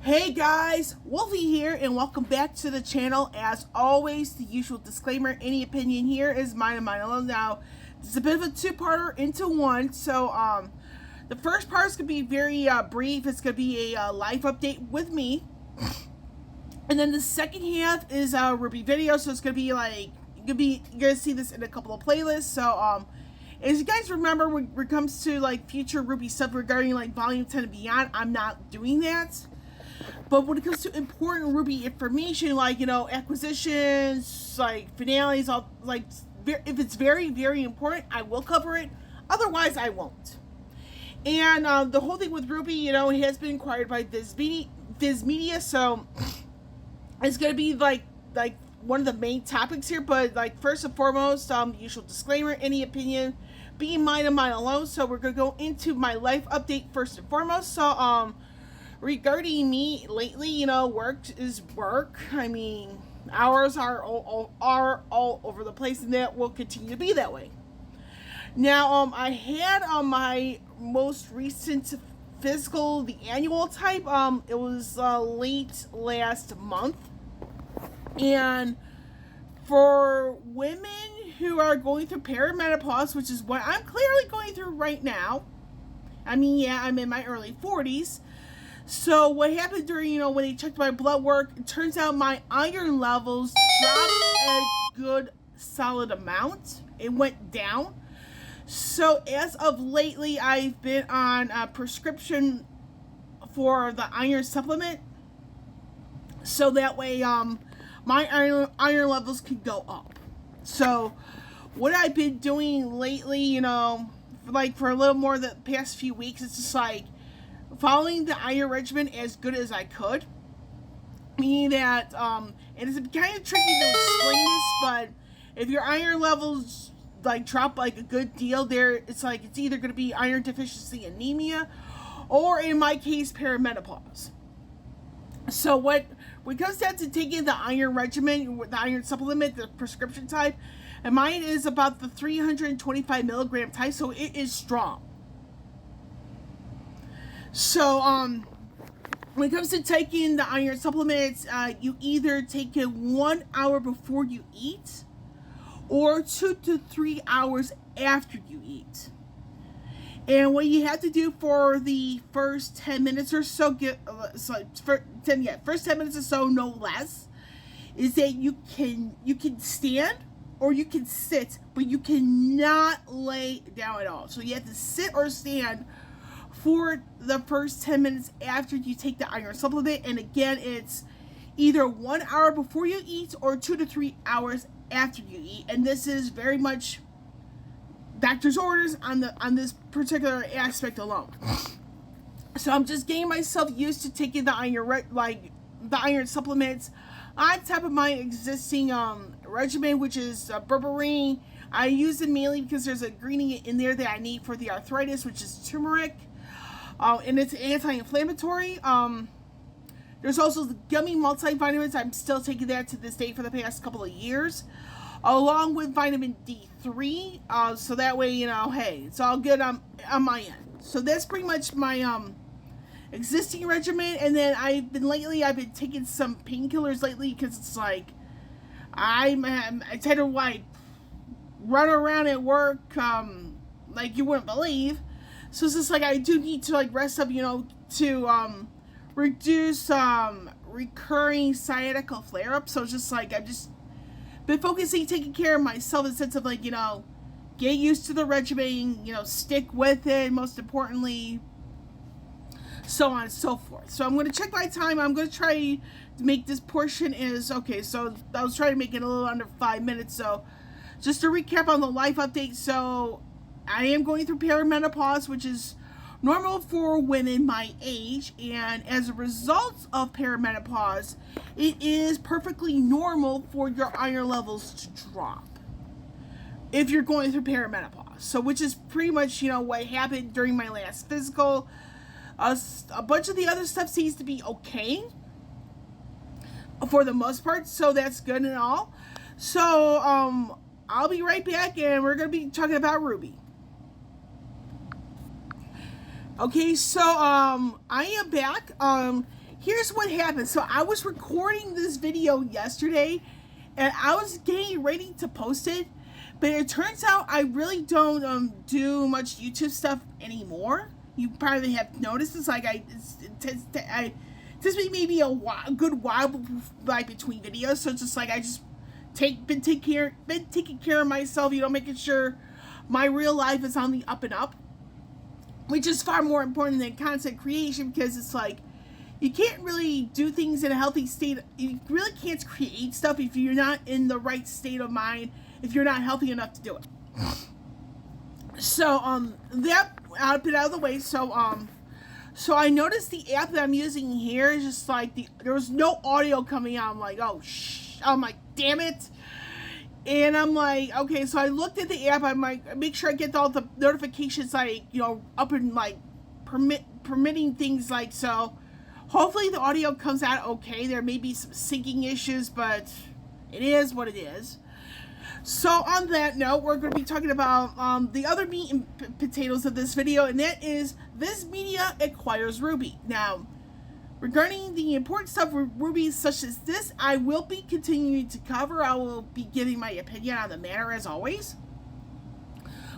Hey guys, Wolfie here, and welcome back to the channel. As always, the usual disclaimer, any opinion here is mine and mine alone. Now, this is a bit of a two-parter into one, so the first part is going to be very brief. It's going to be a live update with me, and then the second half is a RWBY video, so it's going to be like, you're going to see this in a couple of playlists. So as you guys remember, when it comes to like future RWBY stuff regarding like Volume 10 and beyond, I'm not doing that. But when it comes to important RWBY information, like, you know, acquisitions, like finales, all, like, if it's very, very important, I will cover it. Otherwise, I won't. And the whole thing with RWBY, you know, it has been acquired by VIZ Media, so it's going to be like one of the main topics here. But like, first and foremost, usual disclaimer, any opinion being mine and mine alone. So we're going to go into my life update first and foremost. So regarding me lately, you know, work is work. I mean, hours are all over the place, and that will continue to be that way. Now, I had on my most recent physical, the annual type, it was late last month. And for women who are going through perimenopause, which is what I'm clearly going through right now, I mean, yeah, I'm in my early 40s. So what happened during, you know, when they checked my blood work, it turns out my iron levels dropped a good solid amount. It went down. So as of lately, I've been on a prescription for the iron supplement. So that way, my iron levels can go up. So what I've been doing lately, you know, like for a little more the past few weeks, it's just like following the iron regimen as good as I could. Meaning that, and it's kind of tricky to explain this, but if your iron levels like drop like a good deal, it's like it's either going to be iron deficiency anemia, or in my case, perimenopause. So when it comes down to taking the iron regimen, the iron supplement, the prescription type, and mine is about the 325 milligram type, so it is strong. So, when it comes to taking the iron supplements, you either take it 1 hour before you eat, or 2 to 3 hours after you eat. And what you have to do for the first 10 minutes or so, first 10 minutes or so, no less, is that you can stand or you can sit, but you cannot lay down at all. So you have to sit or stand for the first 10 minutes after you take the iron supplement. And again, it's either 1 hour before you eat or 2 to 3 hours after you eat. And this is very much doctor's orders on this particular aspect alone. So I'm just getting myself used to taking the iron supplements on top of my existing regimen, which is berberine. I use it mainly because there's a ingredient in there that I need for the arthritis, which is turmeric. And it's anti-inflammatory. There's also the gummy multivitamins. I'm still taking that to this day for the past couple of years, along with vitamin D3. So that way, you know, hey, it's all good on my end. So that's pretty much my existing regimen. And then I've been taking some painkillers lately because it's like I tend to like run around at work like you wouldn't believe. So it's just like I do need to like rest up, you know, to reduce recurring sciatica flare-ups. So it's just like I've just been focusing, taking care of myself in the sense of like, you know, get used to the regimen, you know, stick with it, most importantly, so on and so forth. So I'm going to check my time. I'm going to try to make this portion okay. So I was trying to make it a little under 5 minutes. So just to recap on the life update. So I am going through perimenopause, which is normal for women my age, and as a result of perimenopause, it is perfectly normal for your iron levels to drop if you're going through perimenopause. So which is pretty much, you know, what happened during my last physical. A bunch of the other stuff seems to be okay for the most part, so that's good and all. So I'll be right back, and we're going to be talking about RWBY. Okay, so I am back. here's what happened. So I was recording this video yesterday, and I was getting ready to post it, but it turns out I really don't do much YouTube stuff anymore. You probably have noticed. It's like it takes me maybe a good while like between videos. So it's just like I just been taking care of myself. You know, making sure my real life is on the up and up, which is far more important than content creation, because it's like you can't really do things in a healthy state. You really can't create stuff if you're not in the right state of mind, if you're not healthy enough to do it. So that I'll put out of the way. So I noticed the app that I'm using here is just like there was no audio coming out. I'm like, oh I'm like, damn it. And I'm like, okay, so I looked at the app. I'm like, make sure I get all the notifications, like, you know, up and like permitting things, like, so hopefully the audio comes out okay. There may be some syncing issues, but it is what it is. So on that note, we're going to be talking about the other meat and potatoes of this video, and that is VIZ Media acquires RWBY. Now, regarding the important stuff with RWBY such as this, I will be continuing to cover. I will be giving my opinion on the matter as always.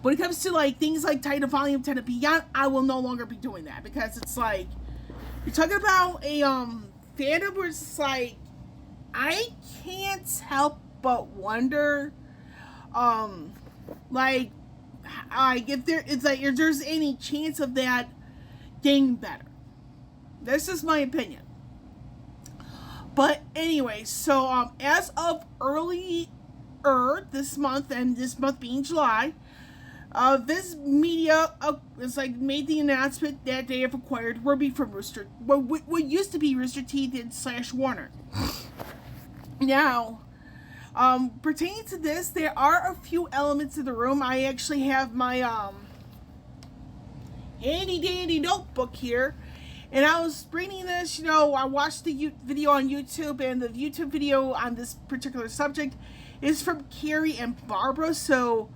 When it comes to like things like Titan Volume 10 and beyond, I will no longer be doing that, because it's like you're talking about a fandom where it's like I can't help but wonder like if there's any chance of that getting better. This is my opinion. But anyway, so as of earlier this month, and this month being July, VIZ Media made the announcement that they have acquired RWBY from what used to be Rooster Teeth and /Warner. Now, pertaining to this, there are a few elements in the room. I actually have my handy dandy notebook here. And I was reading this, you know, I watched the video on YouTube, and the YouTube video on this particular subject is from Kerry and Barbara, so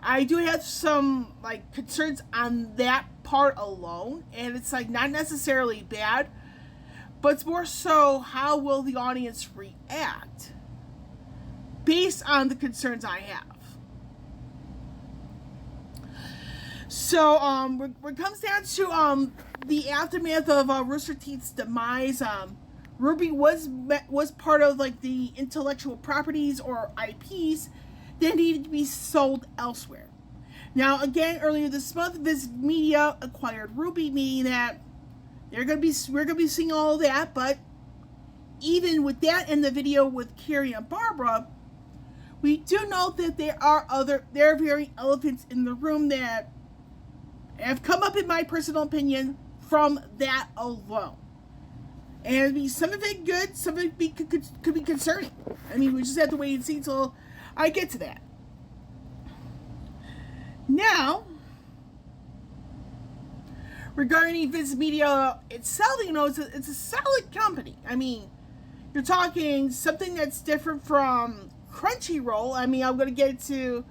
I do have some, like, concerns on that part alone, and it's, like, not necessarily bad, but it's more so how will the audience react based on the concerns I have. So, when it comes down to, the aftermath of Rooster Teeth's demise, RWBY was part of like the intellectual properties or IPs that needed to be sold elsewhere. Now, again, earlier this month, VIZ Media acquired RWBY, meaning that we're gonna be seeing all of that. But even with that in the video with Kerry and Barbara, we do know that there are very elephants in the room that have come up, in my personal opinion, from that alone. And some of it good, some of it could be concerning. I mean, we just have to wait and see until I get to that. Now, regarding VIZ Media itself, you know, it's a solid company. I mean, you're talking something that's different from Crunchyroll. I mean, I'm going to get into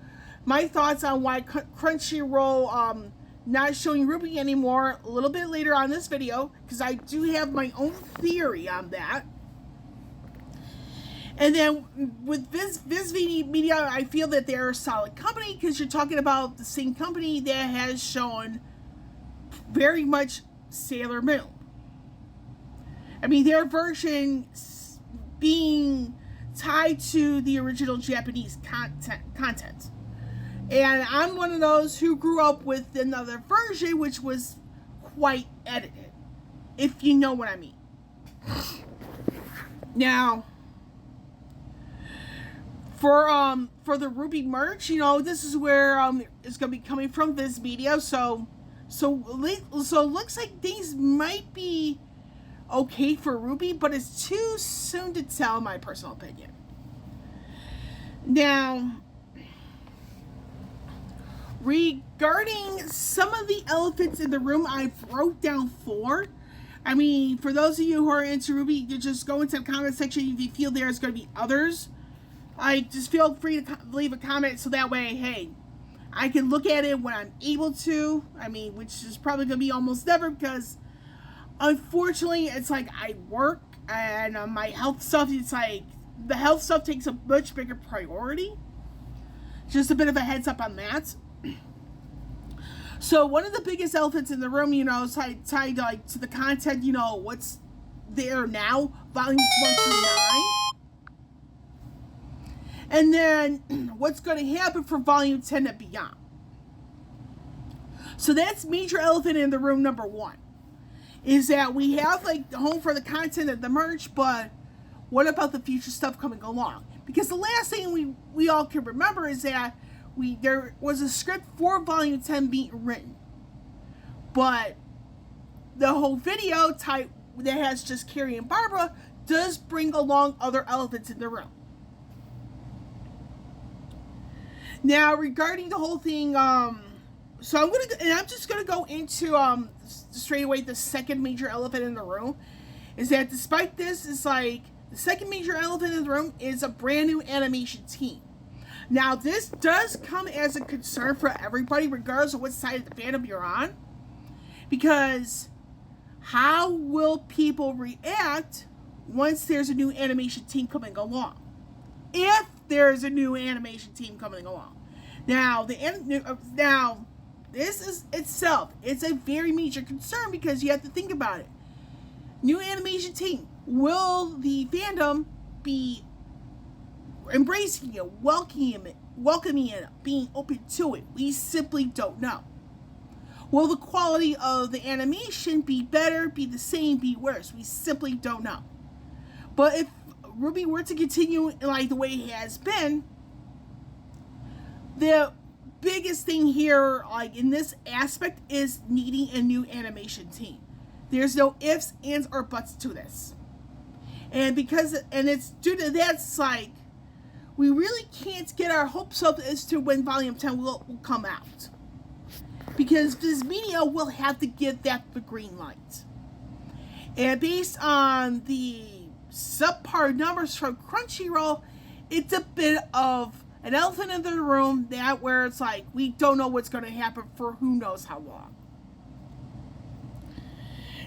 my thoughts on why Crunchyroll not showing RWBY anymore a little bit later on this video, because I do have my own theory on that. And then with VIZ Media, I feel that they're a solid company, because you're talking about the same company that has shown very much Sailor Moon. I mean, their version being tied to the original Japanese content. And I'm one of those who grew up with another version, which was quite edited, if you know what I mean. Now, for the RWBY merch, you know, this is where it's gonna be coming from VIZ Media. So it looks like things might be okay for RWBY, but it's too soon to tell, in my personal opinion. Now, regarding some of the elephants in the room, I've wrote down 4. I mean, for those of you who are into RWBY, you just go into the comment section if you feel there's going to be others. I just feel free to leave a comment, so that way, hey, I can look at it when I'm able to. I mean, which is probably going to be almost never, because unfortunately, it's like I work and my health stuff, it's like the health stuff takes a much bigger priority. Just a bit of a heads up on that. So one of the biggest elephants in the room, you know, tied like to the content, you know, what's there now, volumes 1 through 9. And then what's going to happen for volume 10 and beyond. So that's major elephant in the room number 1. Is that we have like the home for the content and the merch, but what about the future stuff coming along? Because the last thing we all can remember is that there was a script for volume 10 being written. But the whole video type that has just Kerry and Barbara does bring along other elephants in the room. Now regarding the whole thing, so I'm just gonna go into straight away the second major elephant in the room is that despite this, it's like the second major elephant in the room is a brand new animation team. Now this does come as a concern for everybody, regardless of what side of the fandom you're on, because how will people react once there's a new animation team coming along? If there's a new animation team coming along. Now this is itself, it's a very major concern because you have to think about it. New animation team. Will the fandom be embracing it, welcoming it, being open to it? We simply don't know. Will the quality of the animation be better, be the same, be worse? We simply don't know. But if RWBY were to continue like the way it has been, the biggest thing here, like in this aspect, is needing a new animation team. There's no ifs, ands, or buts to this. And it's due to that, it's like, we really can't get our hopes up as to when Volume 10 will come out. Because VIZ Media will have to give that the green light. And based on the subpar numbers from Crunchyroll, it's a bit of an elephant in the room that where it's like, we don't know what's going to happen for who knows how long.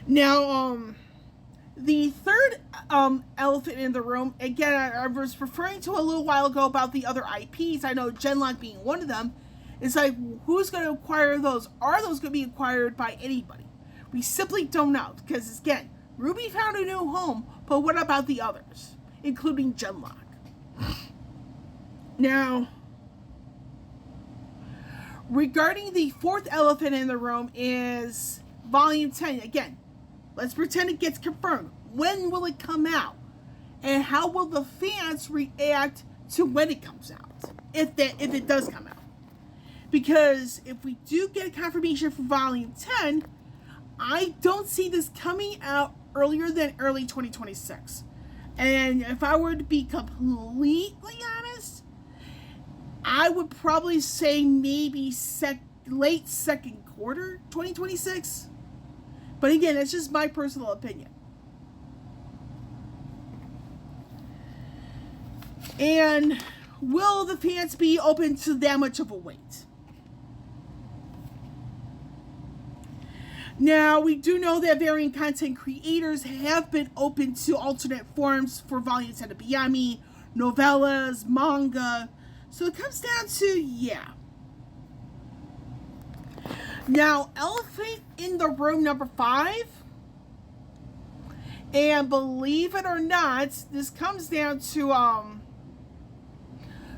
Now, the third elephant in the room, again, I was referring to a little while ago about the other IPs. I know Genlock being one of them. It's like, who's going to acquire those? Are those going to be acquired by anybody? We simply don't know. Because, again, RWBY found a new home, but what about the others? Including Genlock. Now, regarding the fourth elephant in the room is Volume 10. Again, let's pretend it gets confirmed. When will it come out? And how will the fans react to when it comes out? If it does come out. Because if we do get a confirmation for Volume 10, I don't see this coming out earlier than early 2026. And if I were to be completely honest, I would probably say maybe late second quarter 2026. But again, that's just my personal opinion. And will the fans be open to that much of a wait? Now, we do know that varying content creators have been open to alternate forms for Volume 10 and beyond. I mean, novellas, manga. So it comes down to, yeah. Now, elephant in the room number 5. And believe it or not, this comes down to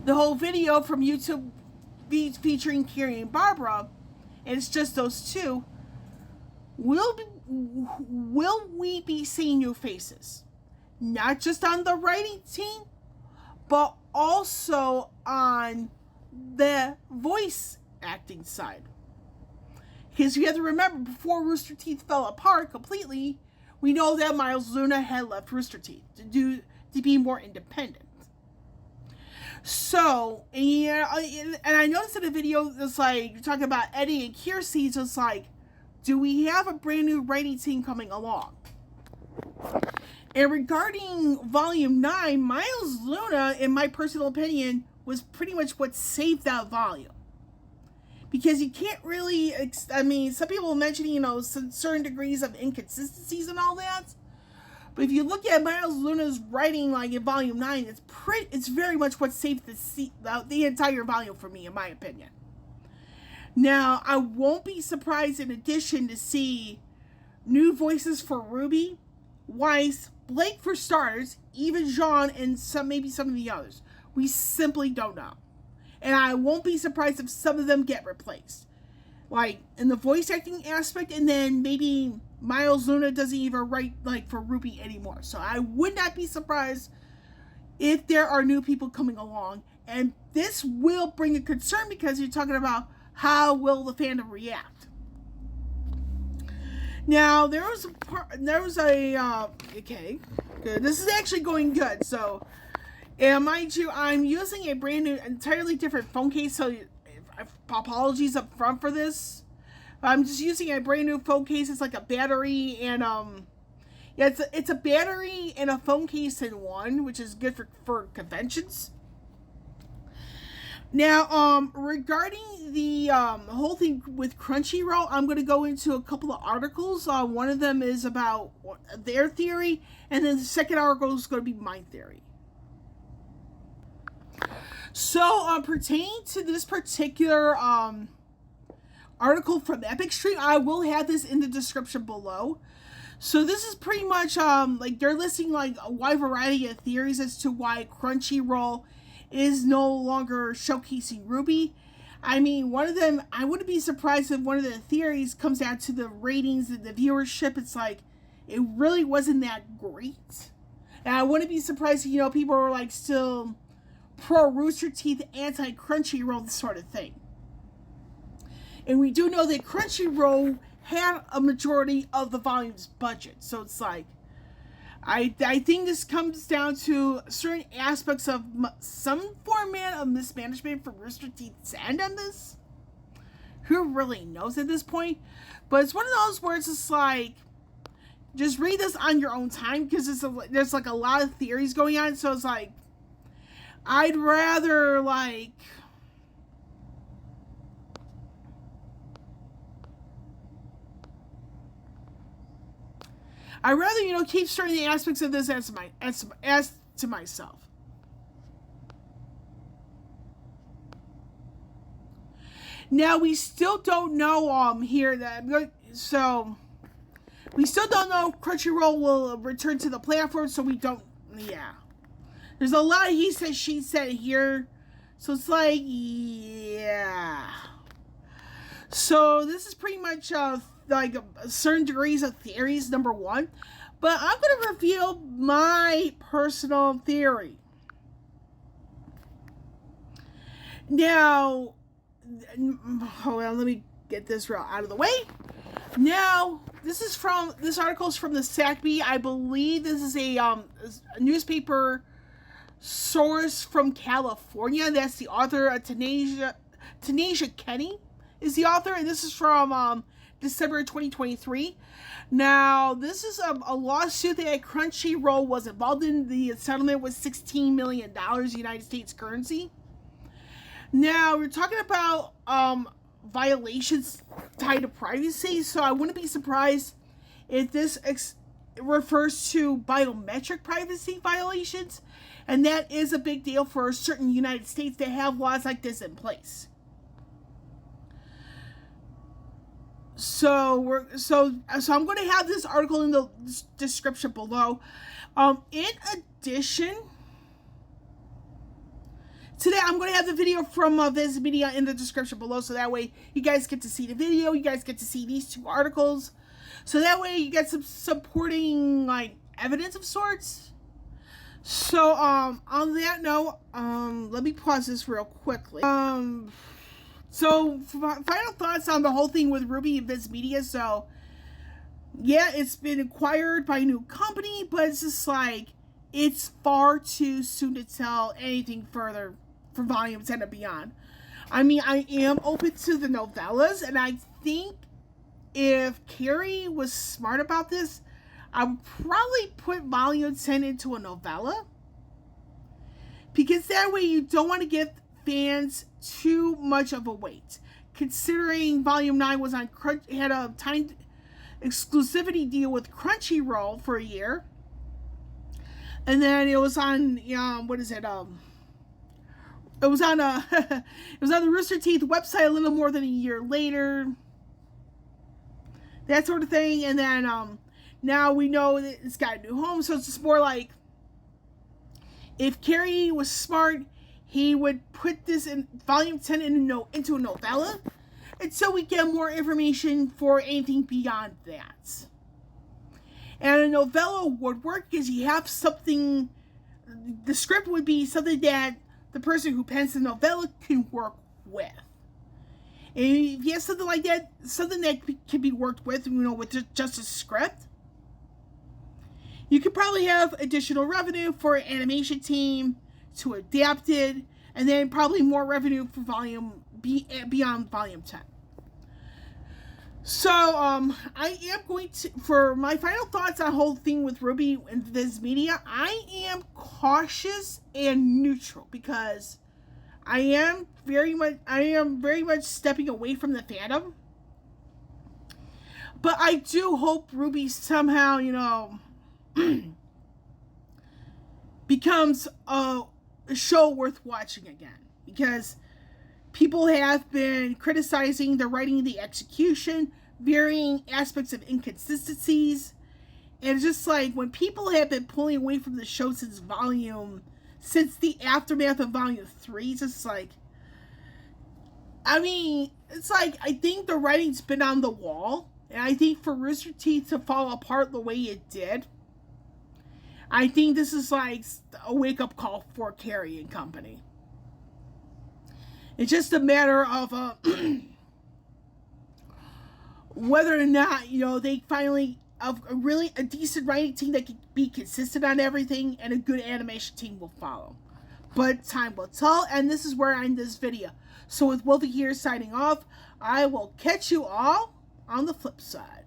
the whole video from YouTube featuring Kerry and Barbara. And it's just those two. Will we be seeing new faces? Not just on the writing team, but also on the voice acting side. Because you have to remember, before Rooster Teeth fell apart completely, we know that Miles Luna had left Rooster Teeth to be more independent. So, and I noticed in the video, it's like, you're talking about Eddie and Kiersey, so it's like, do we have a brand new writing team coming along? And regarding Volume 9, Miles Luna, in my personal opinion, was pretty much what saved that volume. because you can't really, I mean, some people mention, you know, some certain degrees of inconsistencies and all that. But if you look at Miles Luna's writing, like in Volume 9, it's very much what saved the entire volume for me, in my opinion. Now, I won't be surprised, in addition, to see new voices for RWBY, Weiss, Blake for starters, even Jean, and maybe some of the others. We simply don't know. And I won't be surprised if some of them get replaced. Like, in the voice acting aspect, and then maybe Miles Luna doesn't even write, like, for RWBY anymore. So I would not be surprised if there are new people coming along. And this will bring a concern, because you're talking about how will the fandom react. Now, okay, good. This is actually going good. So, and mind you, I'm using a brand new, entirely different phone case, so apologies up front for this. I'm just using a brand new phone case. It's like a battery and, yeah, it's a battery and a phone case in one, which is good for conventions. Now, regarding the whole thing with Crunchyroll, I'm going to go into a couple of articles. One of them is about their theory, and then the second article is going to be my theory. So, pertaining to this particular article from Epic Stream, I will have this in the description below. So this is pretty much like they're listing like a wide variety of theories as to why Crunchyroll is no longer showcasing RWBY. I mean, one of them, I wouldn't be surprised if one of the theories comes down to the ratings and the viewership. It's like, it really wasn't that great. And I wouldn't be surprised if, you know, people were like still pro Rooster Teeth, anti Crunchyroll, this sort of thing. And we do know that Crunchyroll had a majority of the volume's budget. So it's like, I think this comes down to certain aspects of some format of mismanagement from Rooster Teeth's end on this. Who really knows at this point? But it's one of those where it's just like, just read this on your own time, because there's like a lot of theories going on. So it's like, I'd rather like, you know, keep certain aspects of this as to myself. Now, we still don't know here that, so we still don't know if Crunchyroll will return to the platform, so we don't, yeah. There's a lot of he said, she said here, so it's like, yeah. So this is pretty much like certain degrees of theories, number one. But I'm going to reveal my personal theory. Now, hold on, let me get this out of the way. Now, this article is from the Sac Bee. I believe this is a newspaper source from California. That's the author, Tanasia Kenny is the author, and this is from December 2023. Now, this is a lawsuit that Crunchyroll was involved in. The settlement was $16 million United States currency. Now, we're talking about violations tied to privacy, so I wouldn't be surprised if this refers to biometric privacy violations, and that is a big deal for certain United States that have laws like this in place. So I'm going to have this article in the description below. In addition, today I'm going to have the video from VIZ Media in the description below, so that way you guys get to see the video, you guys get to see these two articles, so that way you get some supporting like evidence of sorts. So on that note, let me pause this real quickly. So, final thoughts on the whole thing with RWBY and VIZ Media. So, yeah, it's been acquired by a new company, but it's just like, it's far too soon to tell anything further for Volume 10 and beyond. I mean, I am open to the novellas, and I think if Kerry was smart about this, I would probably put Volume 10 into a novella. Because that way you don't want to give fans too much of a wait. considering Volume 9 was on had a timed exclusivity deal with Crunchyroll for a year. And then it was on, what is it? It was on it was on the Rooster Teeth website a little more than a year later. That sort of thing. And then now we know that it's got a new home, so it's just more like, if Kerry was smart, he would put this in Volume 10 into a novella, and so we get more information for anything beyond that. And a novella would work because you have something, the script would be something that the person who pens the novella can work with. And if you have something like that, something that can be worked with, with just a script, you could probably have additional revenue for an animation team to adapt it, and then probably more revenue for beyond Volume 10. So, I am going to, for my final thoughts on the whole thing with RWBY and VIZ Media, I am cautious and neutral because I am very much stepping away from the fandom. But I do hope RWBY somehow, becomes a show worth watching again, because people have been criticizing the writing, the execution, varying aspects of inconsistencies, and it's just like, when people have been pulling away from the show since the aftermath of Volume 3, it's just like, it's like, I think the writing's been on the wall, and I think for Rooster Teeth to fall apart the way it did, I think this is like a wake-up call for Kerry and company. It's just a matter of whether or not, they finally have a decent writing team that can be consistent on everything, and a good animation team will follow. But time will tell, and this is where I end this video. So with Wolfie here signing off, I will catch you all on the flip side.